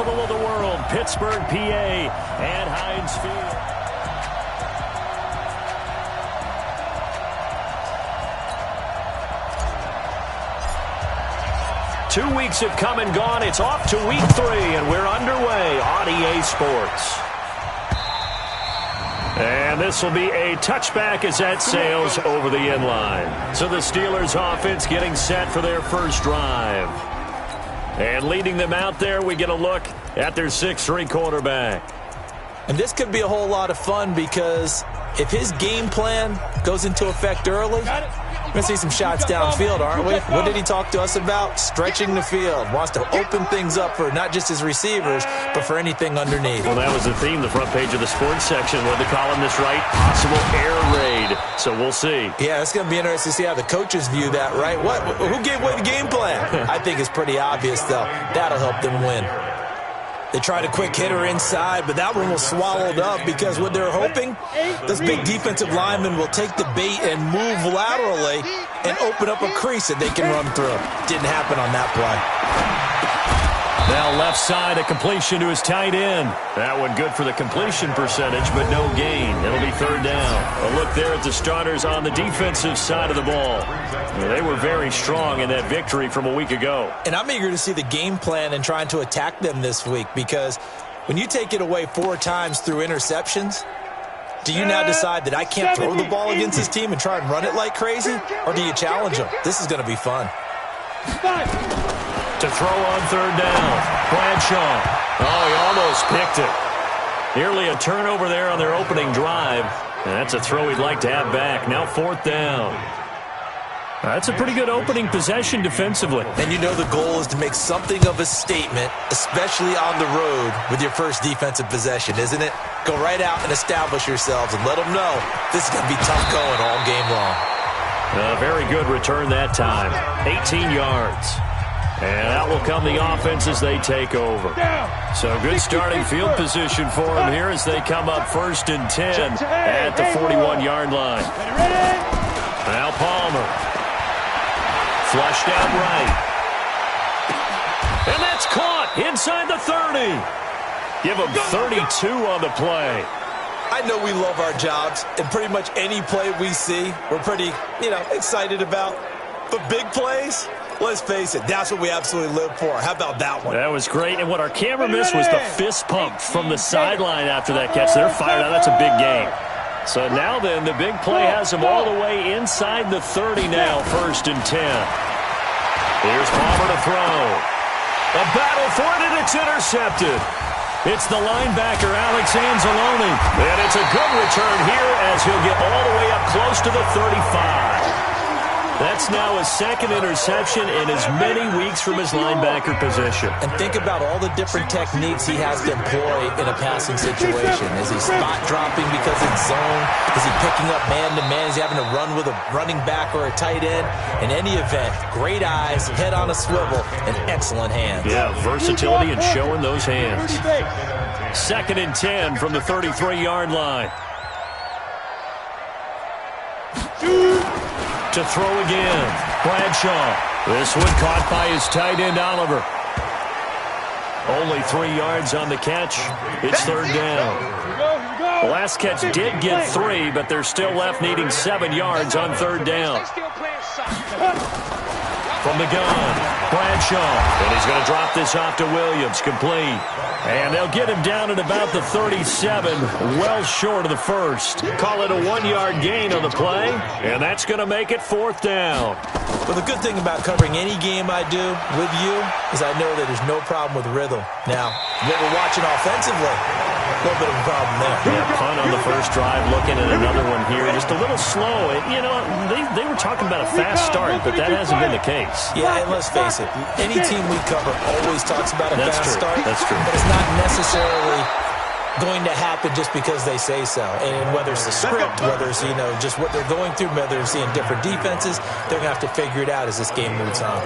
capital of the world, Pittsburgh, PA, at Heinz Field. Two weeks have come and gone. It's off to week 3, and we're underway on EA Sports. And this will be a touchback as that sails over the end line. So the Steelers offense getting set for their first drive. And leading them out there, we get a look at their 6'3" quarterback. And this could be a whole lot of fun because if his game plan goes into effect early, we're going to see some shots downfield, aren't we? What did he talk to us about? Stretching the field. Wants to open things up for not just his receivers, but for anything underneath. Well, that was the theme, the front page of the sports section. What the columnist write? Possible air raid. So we'll see. Yeah, it's going to be interesting to see how the coaches view that, right? Who gave away the game plan? I think it's pretty obvious, though. That'll help them win. They tried a quick hitter inside, but that one was swallowed up because what they're hoping, those big defensive linemen will take the bait and move laterally and open up a crease that they can run through. Didn't happen on that play. Now left side, a completion to his tight end. That one good for the completion percentage, but no gain. It'll be third down. A look there at the starters on the defensive side of the ball. They were very strong in that victory from a week ago. And I'm eager to see the game plan and trying to attack them this week because when you take it away 4 times through interceptions, do you now decide that I can't throw the ball against this team and try and run it like crazy? Or do you challenge them? This is going to be fun. To throw on third down, Bradshaw. Oh, he almost picked it. Nearly a turnover there on their opening drive. And that's a throw he'd like to have back. Now fourth down. That's a pretty good opening possession defensively. And you know the goal is to make something of a statement, especially on the road with your first defensive possession, isn't it? Go right out and establish yourselves and let them know this is going to be tough going all game long. A very good return that time. 18 yards. And out will come the offense as they take over. So good starting field position for them here as they come up 1st and 10 at the 41-yard line. Now Palmer. Flushed out right. And that's caught inside the 30. Give them 32 on the play. I know we love our jobs, and pretty much any play we see, we're pretty, excited about. But big plays, let's face it, that's what we absolutely live for. How about that one? That was great, and what our camera missed was the fist pump from the sideline after that catch. They're fired out. That's a big game. So now then, the big play has them all the way inside the 30 now, 1st and 10. Here's Palmer to throw. A battle for it, and it's intercepted. It's the linebacker, Alex Anzalone. And it's a good return here as he'll get all the way up close to the 35. That's now his 2nd interception in as many weeks from his linebacker position. And think about all the different techniques he has to employ in a passing situation. Is he spot dropping because it's zone? Is he picking up man-to-man? Is he having to run with a running back or a tight end? In any event, great eyes, head on a swivel, and excellent hands. Yeah, versatility and showing those hands. 2nd and 10 from the 33-yard line. To throw again, Bradshaw. This one caught by his tight end, Oliver. Only 3 yards on the catch. It's third down. The last catch did get 3, but they're still left needing 7 yards on third down. From the gun, Bradshaw. And he's going to drop this off to Williams, complete. And they'll get him down at about the 37, well short of the first. Call it a 1-yard gain on the play, and that's going to make it fourth down. Well, the good thing about covering any game I do with you is I know that there's no problem with rhythm. Now, what we're watching offensively, a little bit of a problem there. Yeah, punt on the first drive, looking at another one here. Just a little slow. They were talking about a fast start, but that hasn't been the case. Yeah, and let's face it, any team we cover always talks about a fast start. That's true. But it's not necessarily going to happen just because they say so. And whether it's the script, whether it's, just what they're going through, whether they're seeing different defenses, they're going to have to figure it out as this game moves on.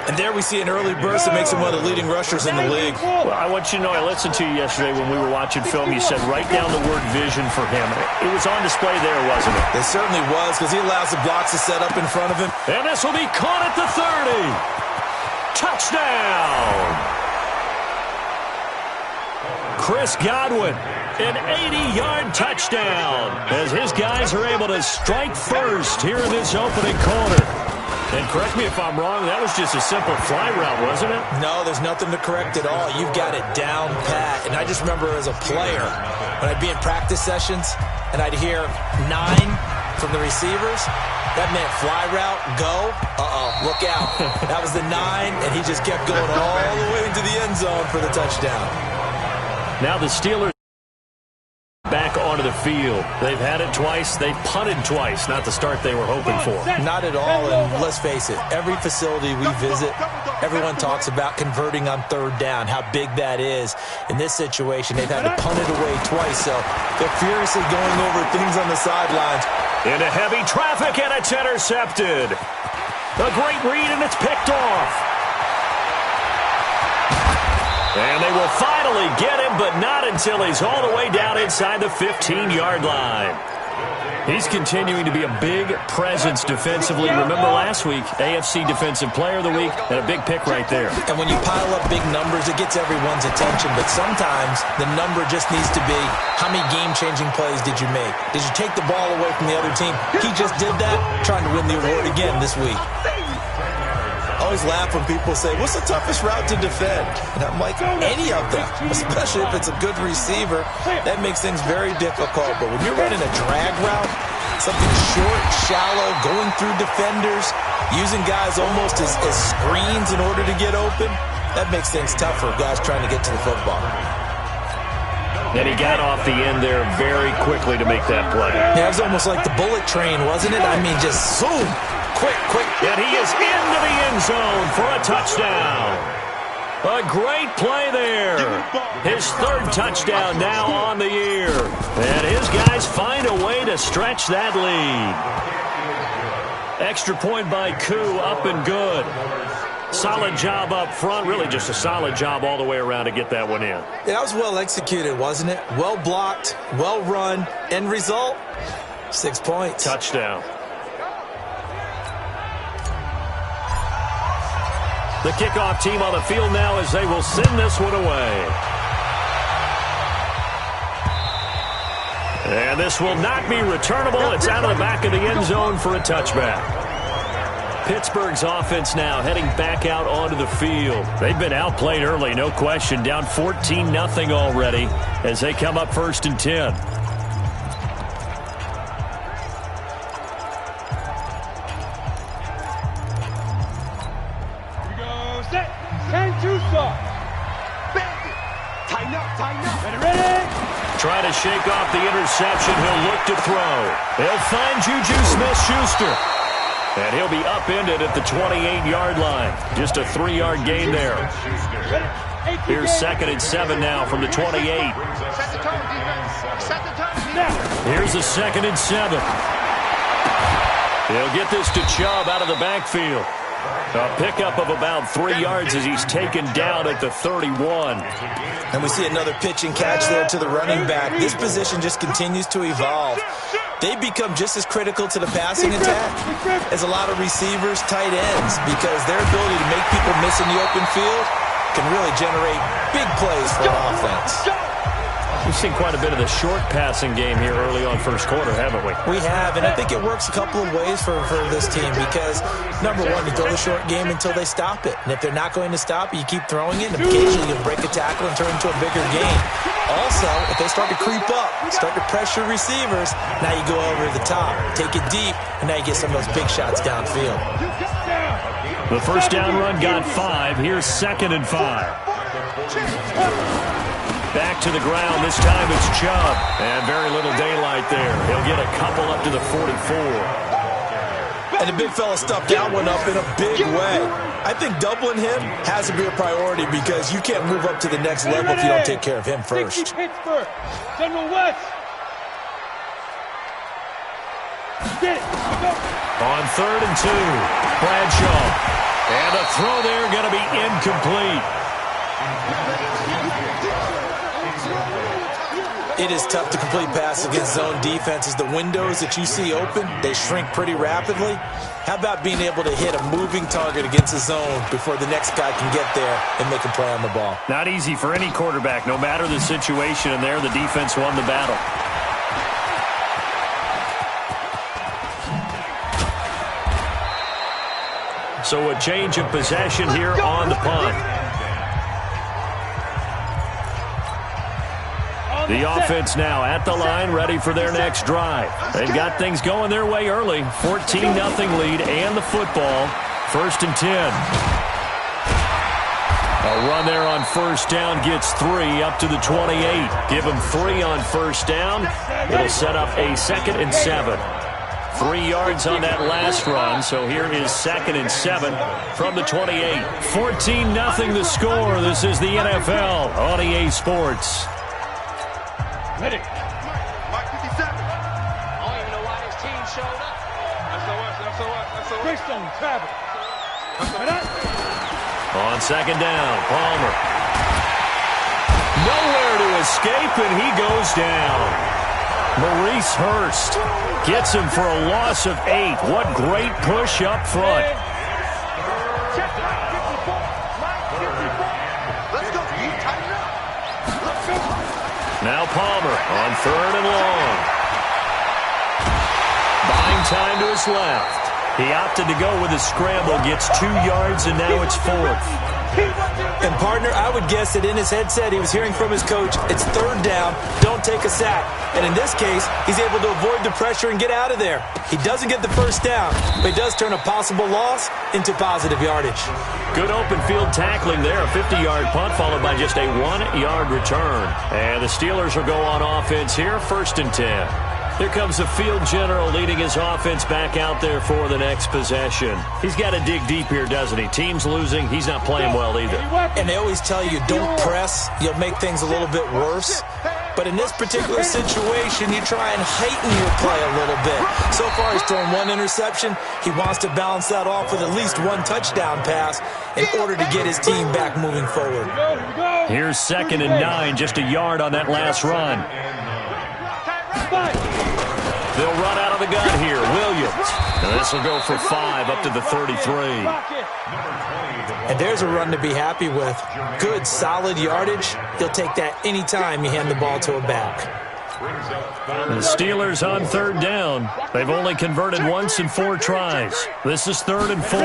And there we see an early burst that makes him one of the leading rushers in the league. Well, I want you to know, I listened to you yesterday when we were watching film. You said write down the word vision for him. It was on display there, wasn't it? It certainly was, because he allows the blocks to set up in front of him. And this will be caught at the 30. Touchdown! Chris Godwin. An 80-yard touchdown as his guys are able to strike first here in this opening quarter. And correct me if I'm wrong, that was just a simple fly route, wasn't it? No, there's nothing to correct at all. You've got it down pat. And I just remember as a player, when I'd be in practice sessions and I'd hear 9 from the receivers, that meant fly route, go, look out. That was the 9, and he just kept going all the way into the end zone for the touchdown. Now the Steelers back onto the field. They've had it twice. They've punted twice. Not the start they were hoping for. Not at all, and let's face it, every facility we visit, everyone talks about converting on third down, how big that is. In this situation, they've had to punt it away twice, so they're furiously going over things on the sidelines. Into heavy traffic, and it's intercepted. A great read, and it's picked off. And they will finally get him, but not until he's all the way down inside the 15-yard line. He's continuing to be a big presence defensively. Remember last week, AFC Defensive Player of the Week, and a big pick right there. And when you pile up big numbers, it gets everyone's attention. But sometimes the number just needs to be, how many game-changing plays did you make? Did you take the ball away from the other team? He just did that, trying to win the award again this week. I always laugh when people say, what's the toughest route to defend? And I'm like, any of them, especially if it's a good receiver. That makes things very difficult. But when you're running a drag route, something short, shallow, going through defenders, using guys almost as screens in order to get open, that makes things tougher, guys trying to get to the football. And he got off the end there very quickly to make that play. Yeah, it was almost like the bullet train, wasn't it? I mean, just zoom. Quick. And he is into the end zone for a touchdown. A great play there. His third touchdown now on the year. And his guys find a way to stretch that lead. Extra point by Koo, up and good. Solid job up front. Really just a solid job all the way around to get that one in. Yeah, that was well executed, wasn't it? Well blocked, well run. End result, 6 points. Touchdown. The kickoff team on the field now as they will send this one away. And this will not be returnable. It's out of the back of the end zone for a touchback. Pittsburgh's offense now heading back out onto the field. They've been outplayed early, no question. Down 14-0 already as they come up 1st and 10. Trying to shake off the interception. He'll look to throw. He'll find Juju Smith-Schuster. And he'll be upended at the 28-yard line. Just a 3-yard gain there. Here's 2nd and 7 now from the 28. Here's a 2nd and 7. He'll get this to Chubb out of the backfield. A pickup of about 3 yards as he's taken down at the 31. And we see another pitch and catch there to the running back. This position just continues to evolve. They become just as critical to the passing attack as a lot of receivers, tight ends, because their ability to make people miss in the open field can really generate big plays for an offense. We've seen quite a bit of the short passing game here early on first quarter, haven't we? We have, and I think it works a couple of ways for this team because, number one, you throw the short game until they stop it. And if they're not going to stop it, you keep throwing it, and occasionally you'll break a tackle and turn it into a bigger game. Also, if they start to creep up, start to pressure receivers, now you go over the top, take it deep, and now you get some of those big shots downfield. The first down run got 5. Here's 2nd and 5. Back to the ground. This time it's Chubb. And very little daylight there. He'll get a couple up to the 44. And the big fella stuffed that one up in a big way. I think doubling him has to be a priority because you can't move up to the next level if you don't take care of him first. General West. On 3rd and 2, Bradshaw. And a throw there going to be incomplete. It is tough to complete passes against zone defenses. The windows that you see open, they shrink pretty rapidly. How about being able to hit a moving target against a zone before the next guy can get there and make a play on the ball? Not easy for any quarterback, no matter the situation, and there the defense won the battle. So a change of possession here on the punt. The offense now at the line, ready for their next drive. They've got things going their way early. 14-0 lead and the football. 1st and 10. A run there on first down gets 3 up to the 28. Give them 3 on first down. It'll set up a 2nd and 7. 3 yards on that last run, so here is 2nd and 7 from the 28. 14-0 the score. This is the NFL on EA Sports. Ready. Mike 57. I don't even know why this team showed up. That's Greystone, travel. On 2nd down, Palmer. Nowhere to escape, and he goes down. Maurice Hurst gets him for a loss of 8. What great push up front. Now Palmer on 3rd and long. Buying time to his left. He opted to go with a scramble, gets 2 yards, and now it's 4th. And, partner, I would guess that in his headset he was hearing from his coach, it's 3rd down, don't take a sack. And in this case, he's able to avoid the pressure and get out of there. He doesn't get the first down, but he does turn a possible loss into positive yardage. Good open field tackling there. A 50-yard punt followed by just a 1-yard return. And the Steelers will go on offense here, 1st and 10. Here comes the field general leading his offense back out there for the next possession. He's got to dig deep here, doesn't he? Team's losing. He's not playing well either. And they always tell you, don't press. You'll make things a little bit worse. But in this particular situation, you try and heighten your play a little bit. So far, he's thrown 1 interception. He wants to balance that off with at least 1 touchdown pass in order to get his team back moving forward. Here's 2nd and 9, just a yard on that last run. They'll run out of the gun here. Williams. And this will go for 5 up to the 33. And there's a run to be happy with. Good, solid yardage. He'll take that anytime you hand the ball to a back. The Steelers on 3rd down. They've only converted once in 4 tries. This is 3rd and 4.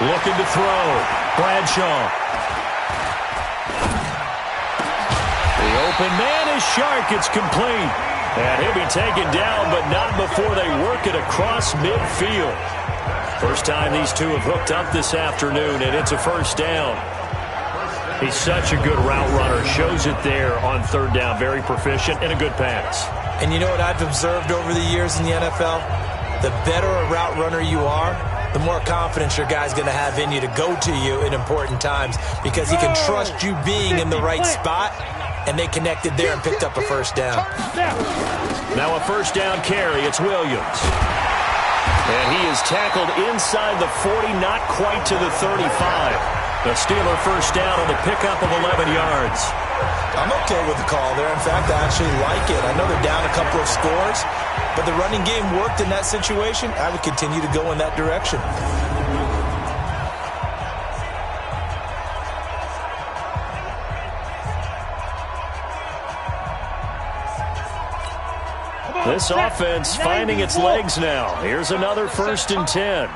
Looking to throw. Bradshaw. The open man is Shark. It's complete. And he'll be taken down, but not before they work it across midfield. First time these two have hooked up this afternoon, and it's a 1st down. He's such a good route runner. Shows it there on 3rd down. Very proficient and a good pass. And you know what I've observed over the years in the NFL? The better a route runner you are, the more confidence your guy's going to have in you to go to you in important times because he can trust you being in the right spot. And they connected there and picked up a 1st down. Now a 1st down carry. It's Williams. And he is tackled inside the 40, not quite to the 35. The Steeler 1st down on the pickup of 11 yards. I'm okay with the call there. In fact, I actually like it. I know they're down a couple of scores, but the running game worked in that situation. I would continue to go in that direction. This offense finding its legs now. Here's another 1st and 10.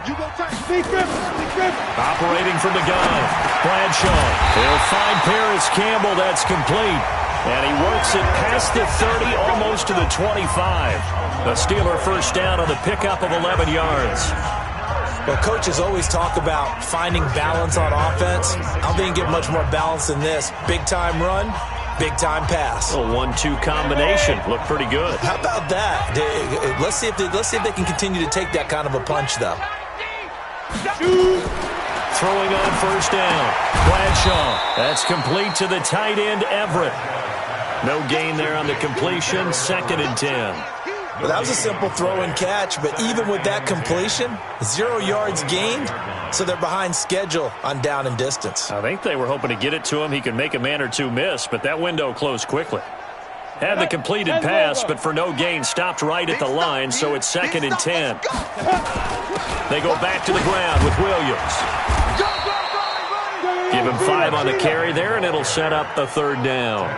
Operating from the gun. Bradshaw. He'll find Paris Campbell. That's complete. And he works it past the 30, almost to the 25. The Steeler 1st down on the pickup of 11 yards. Well, coaches always talk about finding balance on offense. I didn't get much more balance than this. Big-time run. Big-time pass. A 1-2 combination. Looked pretty good. How about that? Let's see if they can continue to take that kind of a punch, though. Throwing on 1st down. Bradshaw. That's complete to the tight end, Everett. No gain there on the completion. 2nd and 10. Well, that was a simple throw and catch, but even with that completion, 0 yards gained, so they're behind schedule on down and distance. I think they were hoping to get it to him. He could make a man or two miss, but that window closed quickly. Had the completed pass, but for no gain, stopped right at the line, so it's 2nd and 10. They go back to the ground with Williams. Give him 5 on the carry there, and it'll set up a 3rd down.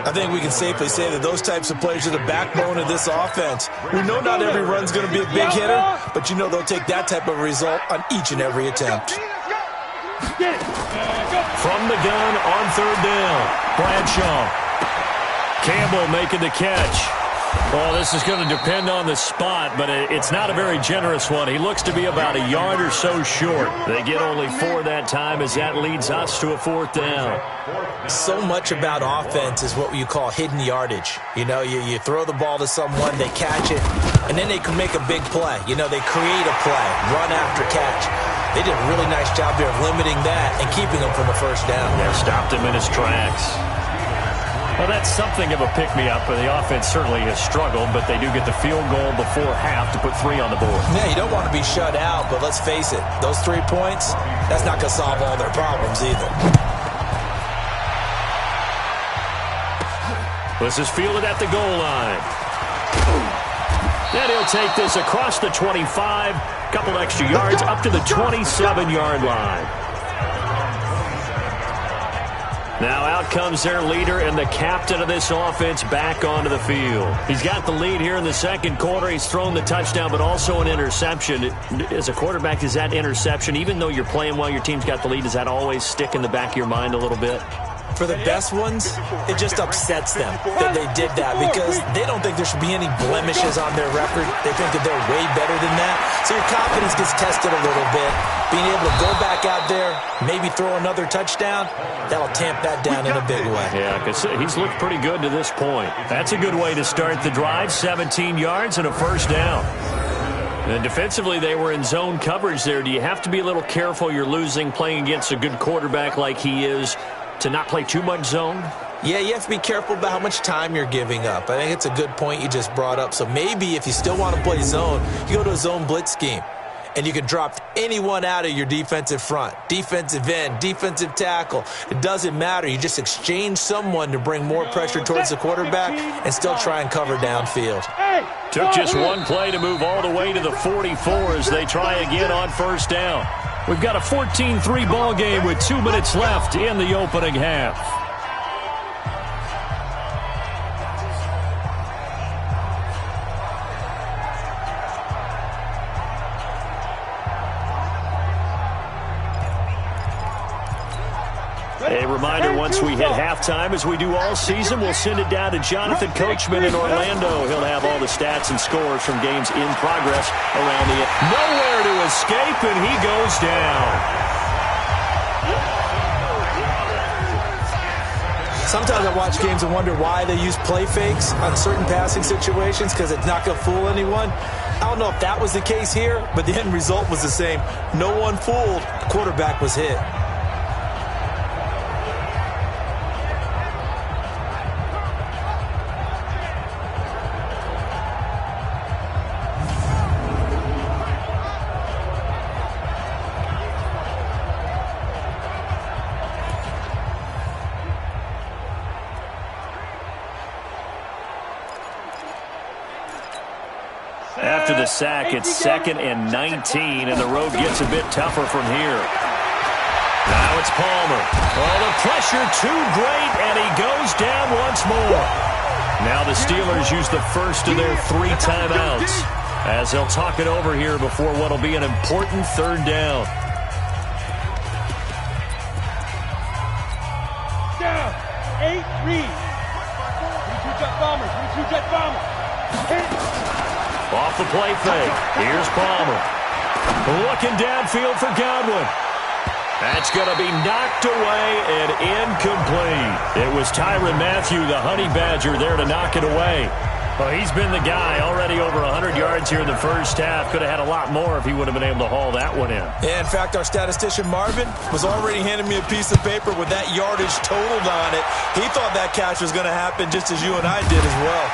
I think we can safely say that those types of players are the backbone of this offense. We know not every run's going to be a big hitter, but you know they'll take that type of result on each and every attempt. From the gun on 3rd down, Bradshaw. Campbell making the catch. Well, this is going to depend on the spot, but it's not a very generous one. He looks to be about a yard or so short. They get only 4 that time as that leads us to a 4th down. So much about offense is what you call hidden yardage. You know, you throw the ball to someone, they catch it, and then they can make a big play. You know, they create a play, run after catch. They did a really nice job there of limiting that and keeping him from the 1st down. Yeah, stopped him in his tracks. Well, that's something of a pick-me-up, but the offense certainly has struggled, but they do get the field goal before half to put 3 on the board. Yeah, you don't want to be shut out, but let's face it, those 3 points, that's not going to solve all their problems either. This is fielded at the goal line. And he'll take this across the 25, couple extra yards, up to the 27-yard line. Now out comes their leader and the captain of this offense back onto the field. He's got the lead here in the 2nd quarter. He's thrown the touchdown, but also an interception. As a quarterback, is that interception, even though you're playing while your team's got the lead, does that always stick in the back of your mind a little bit? For the best ones, it just upsets them that they did that because they don't think there should be any blemishes on their record. They think that they're way better than that. So your confidence gets tested a little bit. Being able to go back out there, maybe throw another touchdown, that'll tamp that down in a big way. Yeah, because he's looked pretty good to this point. That's a good way to start the drive. 17 yards and a 1st down. And defensively, they were in zone coverage there. Do you have to be a little careful? You're losing playing against a good quarterback like he is, to not play too much zone? Yeah, you have to be careful about how much time you're giving up. I think it's a good point you just brought up. So maybe if you still want to play zone, you go to a zone blitz scheme. And you can drop anyone out of your defensive front. Defensive end, defensive tackle. It doesn't matter. You just exchange someone to bring more pressure towards the quarterback and still try and cover downfield. Took just 1 play to move all the way to the 44 as they try again on 1st down. We've got a 14-3 ball game with 2 minutes left in the opening half. A reminder, once we hit halftime, as we do all season, we'll send it down to Jonathan Coachman in Orlando. He'll have all the stats and scores from games in progress around the... Nowhere to escape, and he goes down. Sometimes I watch games and wonder why they use play fakes on certain passing situations because it's not going to fool anyone. I don't know if that was the case here, but the end result was the same. No one fooled. The quarterback was hit. After the sack, it's 2nd and 19, and the road gets a bit tougher from here. Now it's Palmer. Oh, the pressure too great, and he goes down once more. Now the Steelers use the first of their 3 timeouts as they'll talk it over here before what will be an important 3rd down. Down. 8, read. 22 jet bombers. 22 jet bombers. Off the play fake. Here's Palmer. Looking downfield for Godwin. That's going to be knocked away and incomplete. It was Tyrann Mathieu, the Honey Badger, there to knock it away. Well, he's been the guy already over 100 yards here in the 1st half. Could have had a lot more if he would have been able to haul that one in. Yeah, in fact, our statistician Marvin was already handing me a piece of paper with that yardage totaled on it. He thought that catch was going to happen just as you and I did as well.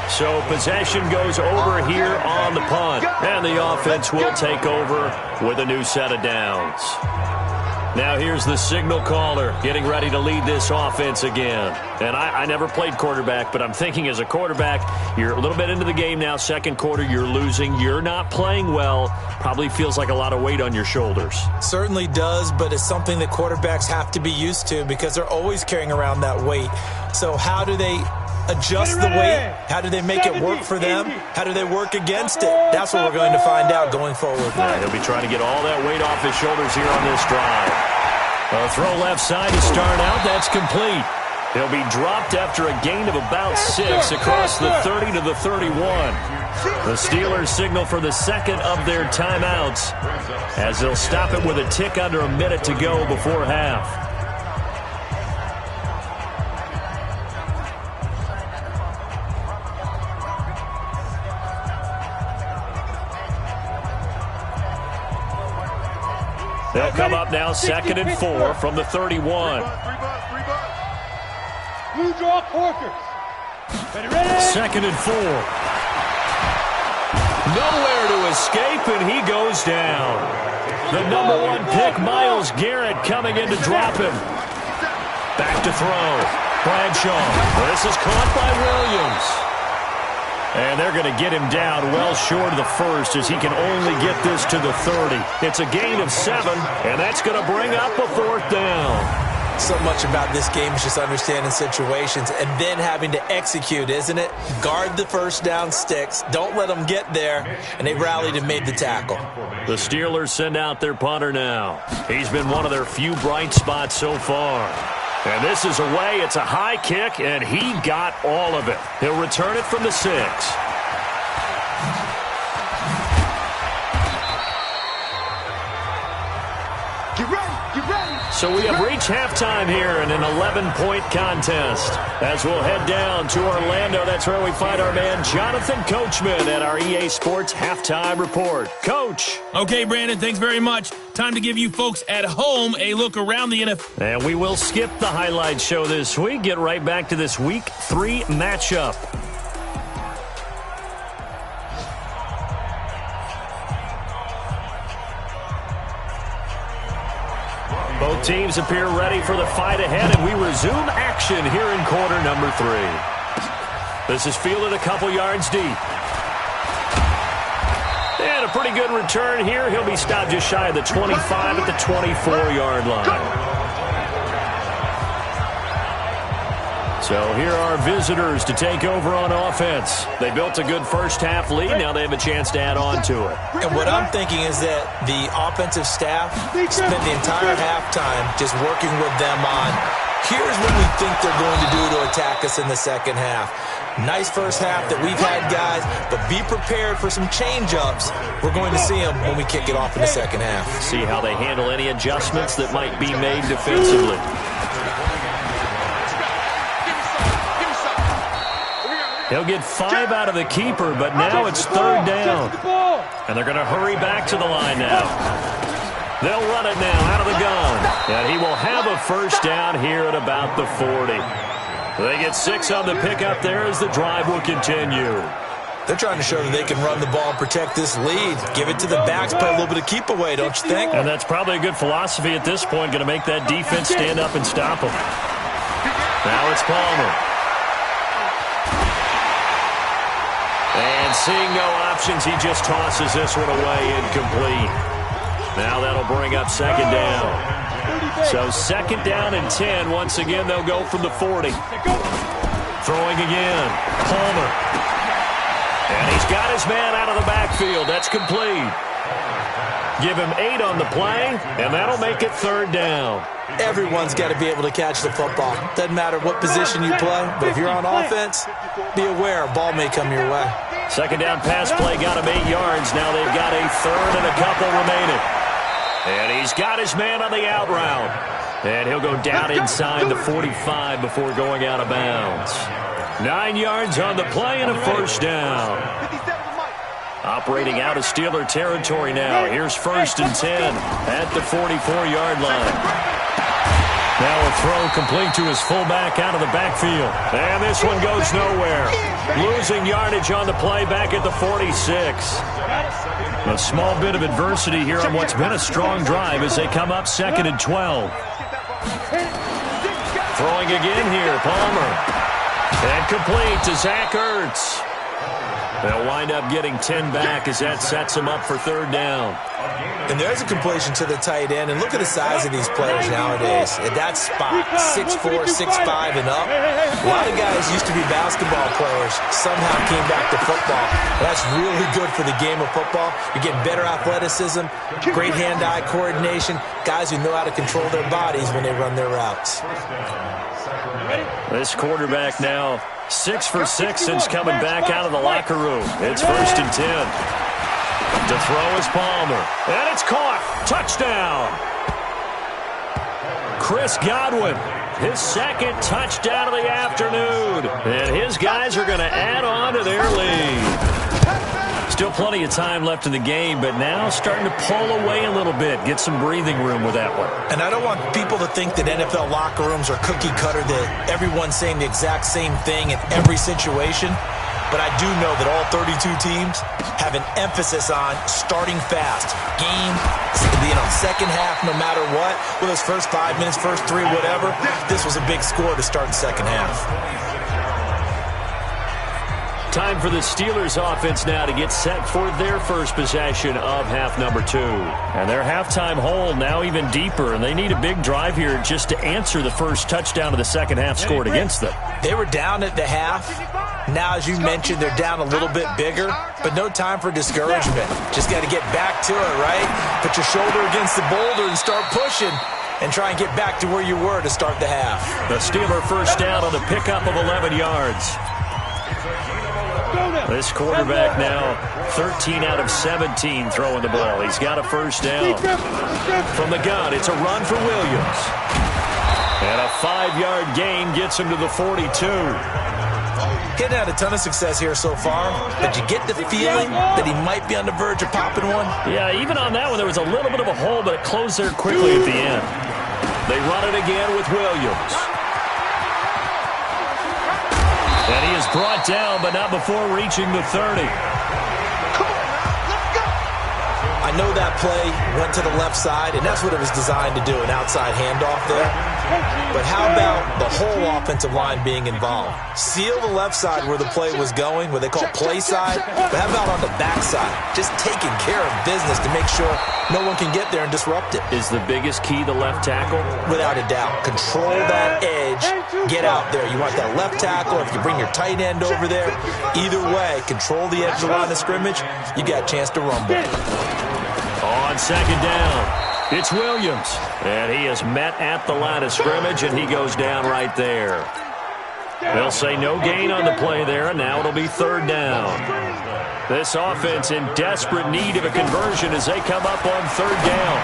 So possession goes over here on the punt, and the offense will take over with a new set of downs. Now here's the signal caller getting ready to lead this offense again. And I never played quarterback, but I'm thinking as a quarterback, you're a little bit into the game now. Second quarter, you're losing. You're not playing well. Probably feels like a lot of weight on your shoulders. Certainly does, but it's something that quarterbacks have to be used to because they're always carrying around that weight. So how do they adjust the weight? How do they make it work for them? How do they work against it? That's what we're going to find out going forward. Yeah, he'll be trying to get all that weight off his shoulders here on this drive. A throw left side to start out. That's complete. He'll be dropped after a gain of about 6 across the 30 to the 31. The Steelers signal for the second of their timeouts as they'll stop it with a tick under a minute to go before half. They'll come up now, 2nd and 4 from the 31. Blue draw quarters. Ready, ready. 2nd and 4. Nowhere to escape, and he goes down. The number 1 pick, Myles Garrett, coming in to drop him. Back to throw. Bradshaw. This is caught by Williams. And they're going to get him down well short of the first as he can only get this to the 30. It's a gain of 7, and that's going to bring up a 4th down. So much about this game is just understanding situations and then having to execute, isn't it? Guard the first down sticks. Don't let them get there. And they rallied and made the tackle. The Steelers send out their punter now. He's been one of their few bright spots so far. And this is away. It's a high kick, and he got all of it. He'll return it from the 6. Get ready, get ready. So we have reached halftime here in an 11-point contest. As we'll head down to Orlando, that's where we find our man Jonathan Coachman at our EA Sports Halftime Report. Coach. Okay, Brandon, thanks very much. Time to give you folks at home a look around the NFL. And we will skip the highlight show this week. Get right back to this Week 3 matchup. Both teams appear ready for the fight ahead, and we resume action here in quarter number 3. This is fielded a couple yards deep. And a pretty good return here. He'll be stopped just shy of the 25 at the 24-yard line. So here are visitors to take over on offense. They built a good first-half lead. Now they have a chance to add on to it. And what I'm thinking is that the offensive staff spent the entire halftime just working with them on, here's what we think they're going to do to attack us in the second half. Nice first half that we've had, guys, but be prepared for some change-ups. We're going to see them when we kick it off in the second half. See how they handle any adjustments that might be made defensively. He'll get 5 out of the keeper, but now it's 3rd down. And they're going to hurry back to the line now. They'll run it now out of the gun. And he will have a first down here at about the 40. They get 6 on the pickup there as the drive will continue. They're trying to show that they can run the ball and protect this lead. Give it to the backs, play a little bit of keep away, don't you think? And that's probably a good philosophy at this point, going to make that defense stand up and stop them. Now it's Palmer. And seeing no options, he just tosses this one away incomplete. Now that'll bring up 2nd down. So 2nd down and 10. Once again, they'll go from the 40. Throwing again. Palmer. And he's got his man out of the backfield. That's complete. Give him 8 on the play, and that'll make it 3rd down. Everyone's got to be able to catch the football. Doesn't matter what position you play, but if you're on offense, be aware a ball may come your way. 2nd down pass play got him 8 yards. Now they've got a 3rd and a couple remaining. And he's got his man on the out route. And he'll go down inside the 45 before going out of bounds. 9 yards on the play and a first down. Operating out of Steeler territory now. Here's 1st and 10 at the 44-yard line. Now a throw complete to his fullback out of the backfield. And this one goes nowhere. Losing yardage on the play back at the 46. A small bit of adversity here on what's been a strong drive as they come up 2nd and 12. Throwing again here, Palmer. And complete to Zach Ertz. They'll wind up getting 10 back as that sets them up for 3rd down. And there's a completion to the tight end. And look at the size of these players nowadays. At that spot, 6'4", 6'5", and up. A lot of guys used to be basketball players, somehow came back to football. That's really good for the game of football. You're getting better athleticism, great hand-eye coordination, guys who know how to control their bodies when they run their routes. This quarterback now 6 for 6 since coming back out of the locker room. It's 1st and 10. To throw is Palmer. And it's caught. Touchdown. Chris Godwin, his 2nd touchdown of the afternoon. And his guys are going to add on to their lead. Still plenty of time left in the game, but now starting to pull away a little bit. Get some breathing room with that one. And I don't want people to think that NFL locker rooms are cookie cutter, that everyone's saying the exact same thing in every situation. But I do know that all 32 teams have an emphasis on starting fast. Game, second half, no matter what. Whether it's first 5 minutes, first 3, whatever. This was a big score to start the second half. Time for the Steelers offense now to get set for their first possession of half number 2. And their halftime hole now even deeper, and they need a big drive here just to answer the first touchdown of the second half scored against them. They were down at the half. Now, as you mentioned, they're down a little bit bigger, but no time for discouragement. Just got to get back to it, right? Put your shoulder against the boulder and start pushing and try and get back to where you were to start the half. The Steeler first down on the pickup of 11 yards. This quarterback now 13 out of 17 throwing the ball. He's got a first down. From the gun, it's a run for Williams. And a 5-yard gain gets him to the 42. Hitting had a ton of success here so far, but you get the feeling that he might be on the verge of popping one. Yeah, even on that one, there was a little bit of a hole, but it closed there quickly at the end. They run it again with Williams. And he is brought down, but not before reaching the 30. I know that play went to the left side, and that's what it was designed to do, an outside handoff there. But how about the whole offensive line being involved? Seal the left side where the play was going, what they call play side, but how about on the back side? Just taking care of business to make sure no one can get there and disrupt it. Is the biggest key the left tackle? Without a doubt. Control that edge. Get out there. You want that left tackle. If you bring your tight end over there, either way, control the edge of the line of scrimmage, you got a chance to rumble. On second down, it's Williams. And he is met at the line of scrimmage, and he goes down right there. They'll say no gain on the play there, and now it'll be third down. This offense in desperate need of a conversion as they come up on third down.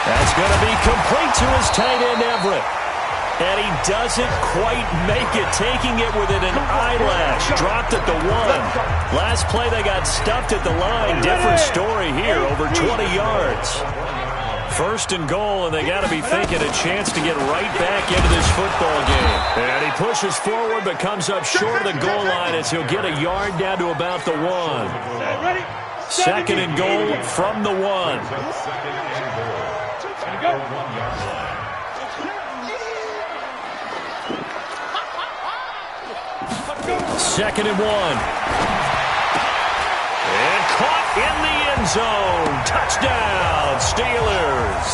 That's going to be complete to his tight end, Everett. And he doesn't quite make it, taking it within an eyelash. Dropped at the 1. Last play, they got stuffed at the line. Different story here, over 20 yards. First and goal, and they got to be thinking a chance to get right back into this football game. And he pushes forward, but comes up short of the goal line as he'll get a yard down to about the 1. Second and goal from the 1. Second and 1. And caught in the end zone. Touchdown, Steelers.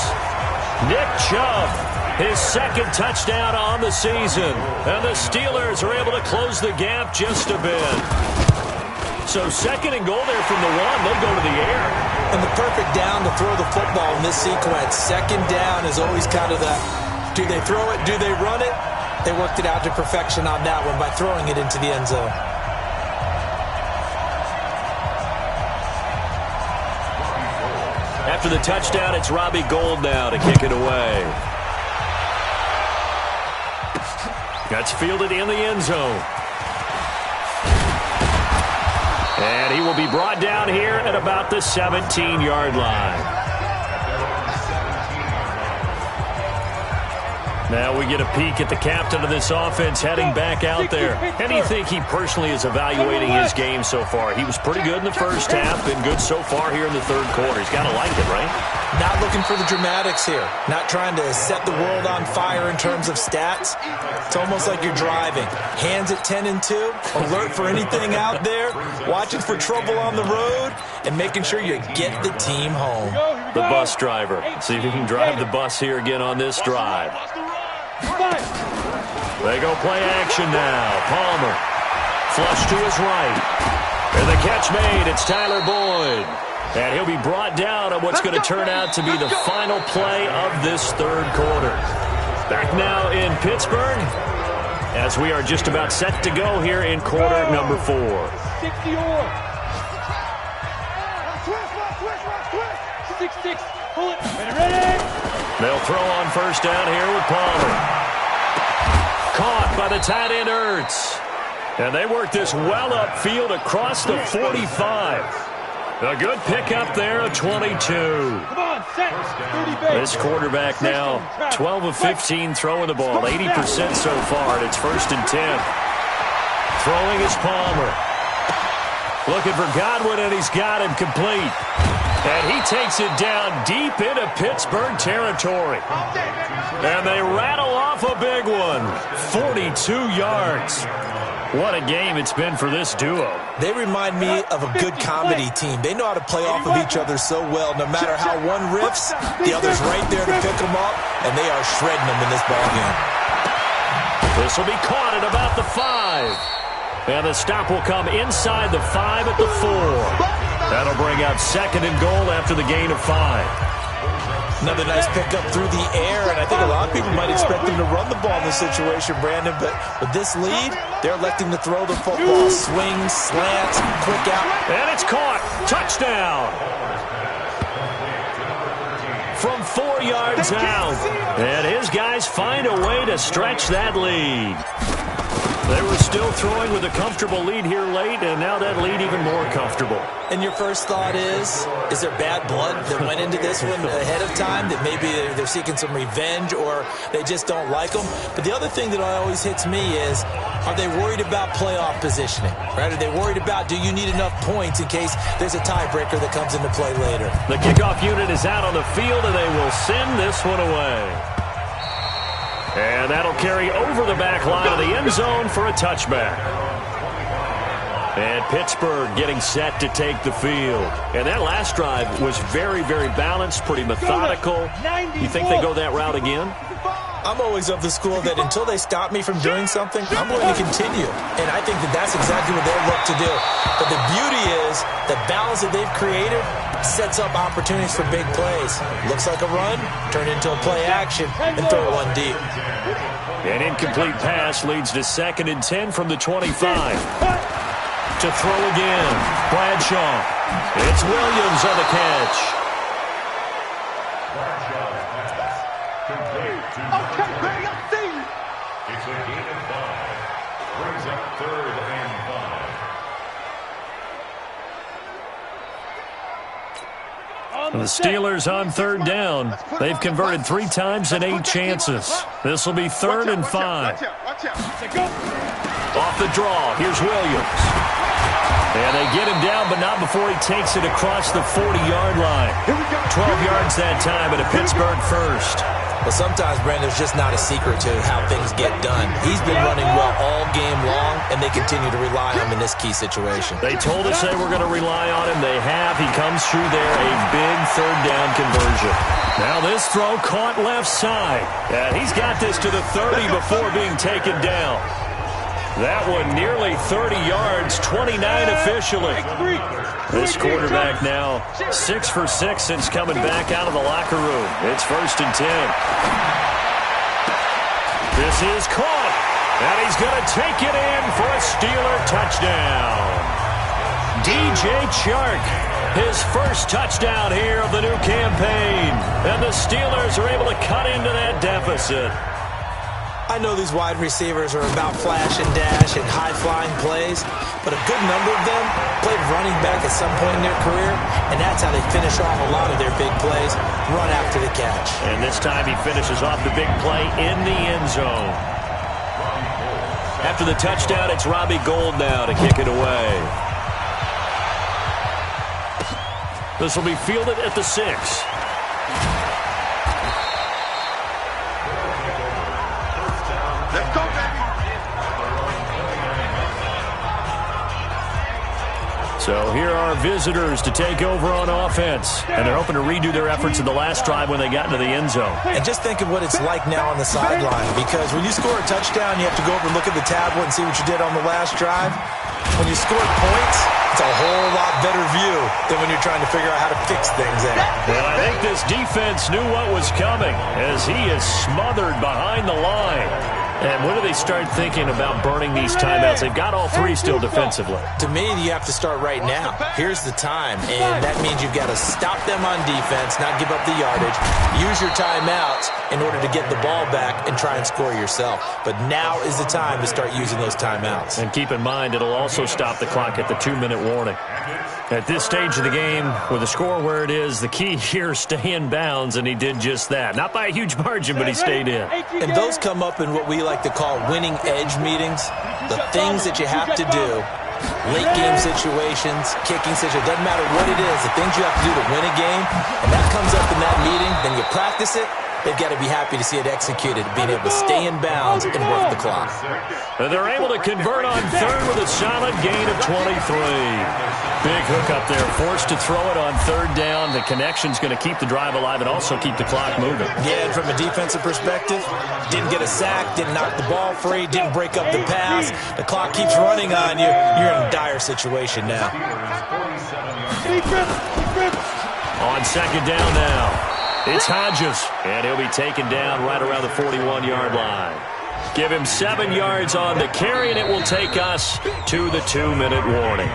Nick Chubb, his second touchdown on the season. And the Steelers are able to close the gap just a bit. So second and goal there from the 1. They'll go to the air. And the perfect down to throw the football in this sequence. Second down is always kind of that, do they throw it, do they run it? They worked it out to perfection on that one by throwing it into the end zone. After the touchdown, it's Robbie Gould now to kick it away. That's fielded in the end zone. And he will be brought down here at about the 17-yard line. Now we get a peek at the captain of this offense heading back out there. How do you think he personally is evaluating his game so far? He was pretty good in the first half, been good so far here in the third quarter. He's got to like it, right? Not looking for the dramatics here. Not trying to set the world on fire in terms of stats. It's almost like you're driving. Hands at 10 and 2, alert for anything out there, watching for trouble on the road, and making sure you get the team home. The bus driver. See if he can drive the bus here again on this drive. They go play action now. Palmer. Flush to his right. And the catch made. It's Tyler Boyd. And he'll be brought down on what's going to turn out to be the final play of this third quarter. Back now in Pittsburgh as we are just about set to go here in quarter number 4. 60-or. 6-6. Pull it. Ready. They'll throw on first down here with Palmer. Caught by the tight end Ertz. And they work this well upfield across the 45. A good pickup there of 22. Come on, set. 30 This quarterback now 12 of 15 throwing the ball. 80% so far, and it's first and 10. Throwing is Palmer. Looking for Godwin, and he's got him complete. And he takes it down deep into Pittsburgh territory. And they rattle off a big one. 42 yards. What a game it's been for this duo. They remind me of a good comedy team. They know how to play off of each other so well. No matter how one riffs, the other's right there to pick them up, and they are shredding them in this ballgame. This will be caught at about the 5. And the stop will come inside the 5 at the 4. That'll bring out second and goal after the gain of 5. Another nice pickup through the air, and I think a lot of people might expect them to run the ball in this situation, Brandon, but with this lead, they're electing to throw the football. Swings, slants, quick out. And it's caught. Touchdown. From 4 yards out. And his guys find a way to stretch that lead. They were still throwing with a comfortable lead here late, and now that lead even more comfortable. And your first thought is there bad blood that went into this one ahead of time, that maybe they're seeking some revenge or they just don't like them? But the other thing that always hits me is, are they worried about playoff positioning? Right? Are they worried about, do you need enough points in case there's a tiebreaker that comes into play later? The kickoff unit is out on the field, and they will send this one away. And that'll carry over the back line of the end zone for a touchback. And Pittsburgh getting set to take the field. And that last drive was very, very balanced, pretty methodical. You think they go that route again? I'm always of the school that until they stop me from doing something, I'm going to continue. And I think that that's exactly what they'll look to do. But the beauty is the balance that they've created sets up opportunities for big plays. Looks like a run, turn into a play action, and throw one deep. An incomplete pass leads to second and 10 from the 25. To throw again, Bradshaw. It's Williams on the catch. It's a gain of 5. Brings up 3rd and 5. The Steelers on 3rd down. They've converted 3 times and 8 chances. This will be 3rd and 5. Off the draw, here's Williams. And they get him down, but not before he takes it across the 40-yard line. 12 yards that time, and a Pittsburgh first. Well, sometimes, Brandon, there's just not a secret to how things get done. He's been running well all game long, and they continue to rely on him in this key situation. They told us they were going to rely on him. They have. He comes through there, a big 3rd down conversion. Now this throw caught left side. And he's got this to the 30 before being taken down. That one nearly 30 yards, 29 officially. This quarterback now 6 for 6 since coming back out of the locker room. It's 1st and 10. This is caught, and he's going to take it in for a Steeler touchdown. DJ Chark, his first touchdown here of the new campaign. And the Steelers are able to cut into that deficit. I know these wide receivers are about flash and dash and high-flying plays, but a good number of them played running back at some point in their career, and that's how they finish off a lot of their big plays, run after the catch. And this time he finishes off the big play in the end zone. After the touchdown, it's Robbie Gould now to kick it away. This will be fielded at the 6. Let's go, baby. So here are visitors to take over on offense. And they're hoping to redo their efforts in the last drive when they got into the end zone. And just think of what it's like now on the sideline, because when you score a touchdown, you have to go over and look at the tablet and see what you did on the last drive. When you score points, it's a whole lot better view than when you're trying to figure out how to fix things in. Well, I think this defense knew what was coming as he is smothered behind the line. And when do they start thinking about burning these timeouts? They've got all 3 still defensively. To me, you have to start right now. Here's the time, and that means you've got to stop them on defense, not give up the yardage, use your timeouts in order to get the ball back and try and score yourself. But now is the time to start using those timeouts. And keep in mind, it'll also stop the clock at the 2-minute warning. At this stage of the game, with the score where it is, the key here is stay in bounds, and he did just that. Not by a huge margin, but he stayed in. And those come up in what we like to call winning edge meetings. The things that you have to do, late game situations, kicking situations, doesn't matter what it is, the things you have to do to win a game, and that comes up in that meeting, then you practice it. They've got to be happy to see it executed, being able to stay in bounds and work the clock. And they're able to convert on third with a solid gain of 23. Big hook up there, forced to throw it on third down. The connection's going to keep the drive alive and also keep the clock moving. Yeah, and from a defensive perspective, didn't get a sack, didn't knock the ball free, didn't break up the pass. The clock keeps running on you. You're in a dire situation now. On second down now. It's Hodges, and he'll be taken down right around the 41-yard line. Give him 7 yards on the carry, and it will take us to the 2-minute warning.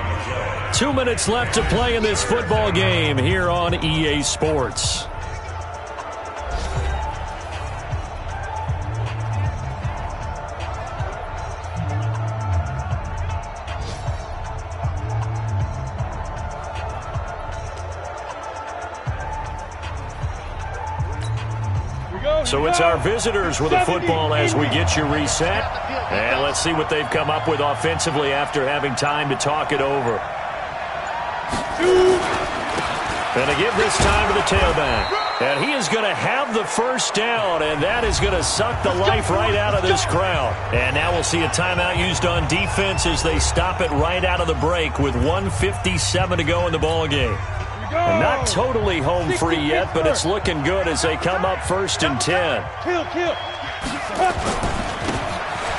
2 minutes left to play in this football game here on EA Sports. So it's our visitors with the football as we get you reset. And let's see what they've come up with offensively after having time to talk it over. And to give this time to the tailback. And he is going to have the first down, and that is going to suck the life right out of this crowd. And now we'll see a timeout used on defense as they stop it right out of the break with 1:57 to go in the ballgame. And not totally home free yet, but it's looking good as they come up 1st and 10.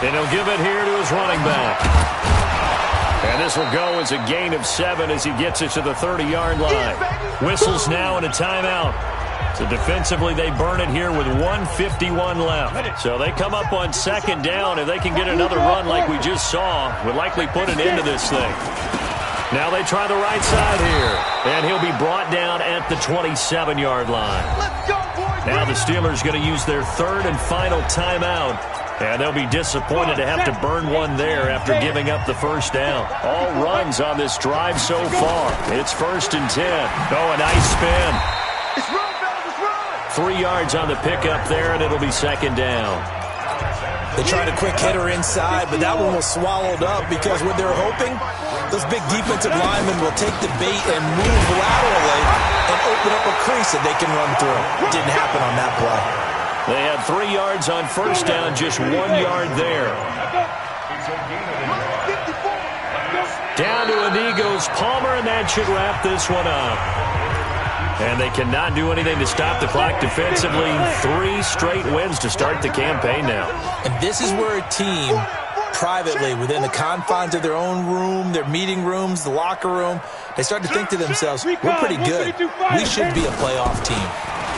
And he'll give it here to his running back. And this will go as a gain of 7 as he gets it to the 30-yard line. Whistles now and a timeout. So defensively, they burn it here with 1:51 left. So they come up on second down. If they can get another run like we just saw, would likely put an end to this thing. Now they try the right side here. And he'll be brought down at the 27-yard line. Now the Steelers going to use their 3rd and final timeout. And they'll be disappointed to have to burn one there after giving up the first down. All runs on this drive so far. It's 1st and 10. Oh, a nice spin. 3 yards on the pickup there, and it'll be 2nd down. They tried a quick hitter inside, but that one was swallowed up because what they're hoping, those big defensive linemen will take the bait and move laterally and open up a crease that they can run through. Didn't happen on that play. They had 3 yards on first down, just 1 yard there. Down to Inigo's Palmer, and that should wrap this one up. And they cannot do anything to stop the clock defensively. 3 straight wins to start the campaign now. And this is where a team, privately, within the confines of their own room, their meeting rooms, the locker room, they start to think to themselves, we're pretty good. We should be a playoff team.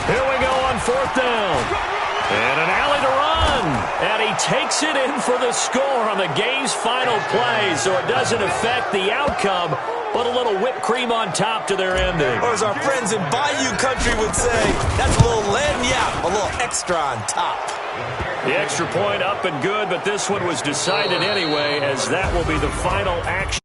Here we go on 4th down. And an alley to run. And he takes it in for the score on the game's final play, so it doesn't affect the outcome, but a little whipped cream on top to their ending. Or as our friends in Bayou Country would say, that's a little lagniappe, a little extra on top. The extra point up and good, but this one was decided anyway, as that will be the final action.